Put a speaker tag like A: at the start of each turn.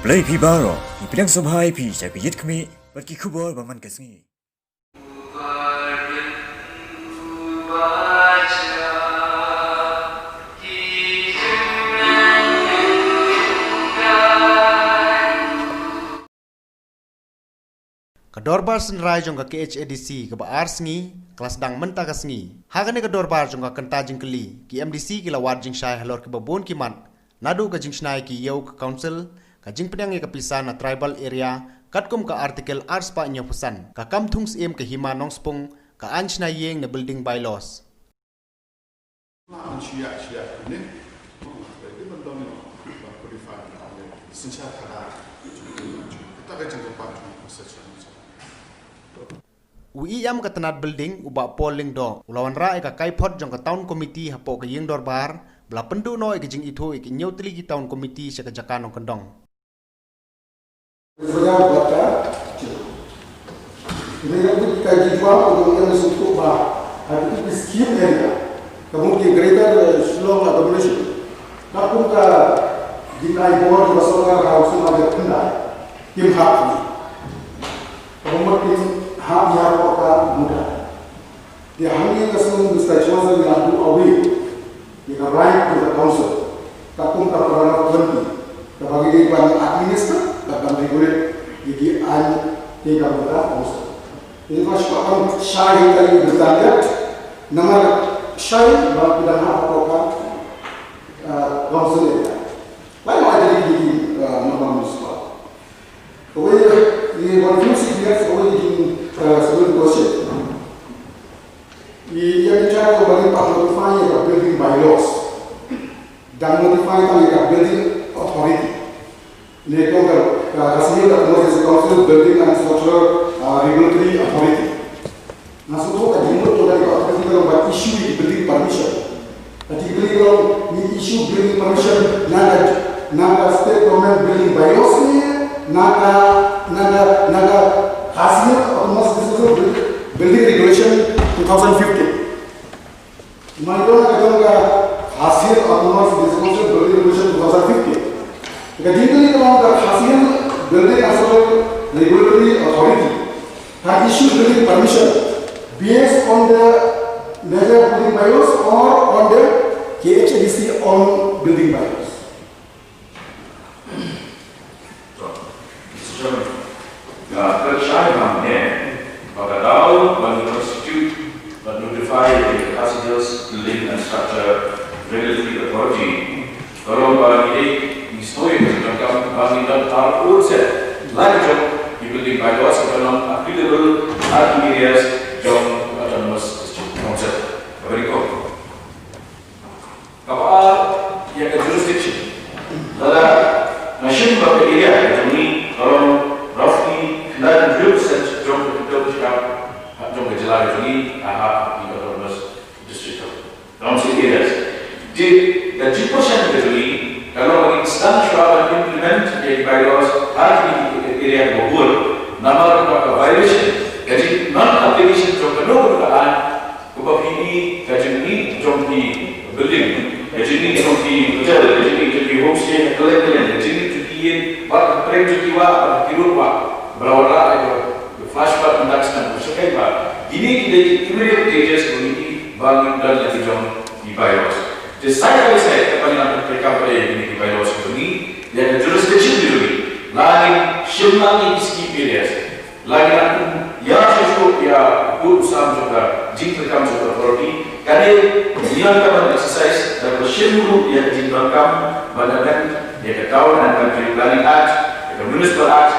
A: Play pi baro, ipidang sobhai pi sa piyit kami, bat ki kubor baman kasngi.
B: Dorbar Synrai Jong Khadc ke baar Sngi kelas Sdang mentah ke Sngi. Hagane Dorbar Jong kenta jingkeli ki MDC ki lawar jing syai halor ke babon ki mat. Nadu ke jing snai ki yau ke council ka jing pedang ke pisan na tribal area katkum ka artikel arspa nya pusan ka kam thungs em ke hima nong spung ka an snai yeng na building bylaws. Uiam ka tanat building uba polling do ulawan ra ka kaipot jong ka town committee hapo ka yeng Dorbar bla pendu no ke jing itu ke nyeutli ki town committee se ka jakano kendong.
C: Saya berkata, ini yang kita jiwa untuk yang suku bah, ada itu skim area, kemudian greater slow agglomeration. Napun ka dinai board masalah house ada kendai, tim hak ni, kemudian hak yang kota muda. Dia hanya kesemua stasiun yang lalu awal, dia right to the council, kapun ka perana berhenti, bagi banyak administrator. Dalam reguler jadi an tiga bulan musuh. Jadi masuk akal syai kali bertanya nama syai bahawa kita nak apakah konsul ini. Lain ada di nama musuh. Kemudian di konfirmasi dia kemudian sebelum gosip. Ia bicara bagi pak notify ke building bylaws dan notify ke building authority. Ini kalau Kasih tak Moses Council Building and Structural Regulatory Authority. Masuk tu kan jumlah tu dari authority kalau buat issue di building permission. Jadi kalau ni issue building permission naga state government building bylaws ni naga hasil autonomous building regulation 2015. Mereka naga hasil autonomous building regulation 2015. Jadi kalau hasil building regulatory authority have issued building permission based on the major building bylaws or on the Khadc on building bylaws.
D: Mr. Chairman, tersyai hamnya pada tahun constitute but notify the Khadc Building and Structure Regulatory Authority kalau bagi historik tentang bangunan tahun urset lain jom di building bylaws dalam applicable areas jom autonomous council. Berikut. Kapal yang ke jurisdiction adalah nation bagi area ini kalau roughly 90% jom ke jelas ini di autonomous district council areas. Di 30% ini kalau instan syarab implement dari bylaws hari area Dorbar, nama kita violation. Jadi non-application jom kedudukan kubah ini, jadi ini jom di building, jadi ini jom di hotel, jadi ini jom di homestay, kalian, jadi ini judiin, bak prank judiwa, kirut pak, berawal flashback mendakskan bersekai pak. Ini kita immediate stages community bangun dan lagi jom di bylaws. Jadi saya kepada mereka pada ini bylaws ini yang jurisdiction dulu, lain Shimlangi ski areas, lain ya sesuatu ya urusan juga jingkram juga authority, kerana dia akan exercise dan bersyukur yang jingkram badan dia ketahuan dan country planning act, municipal act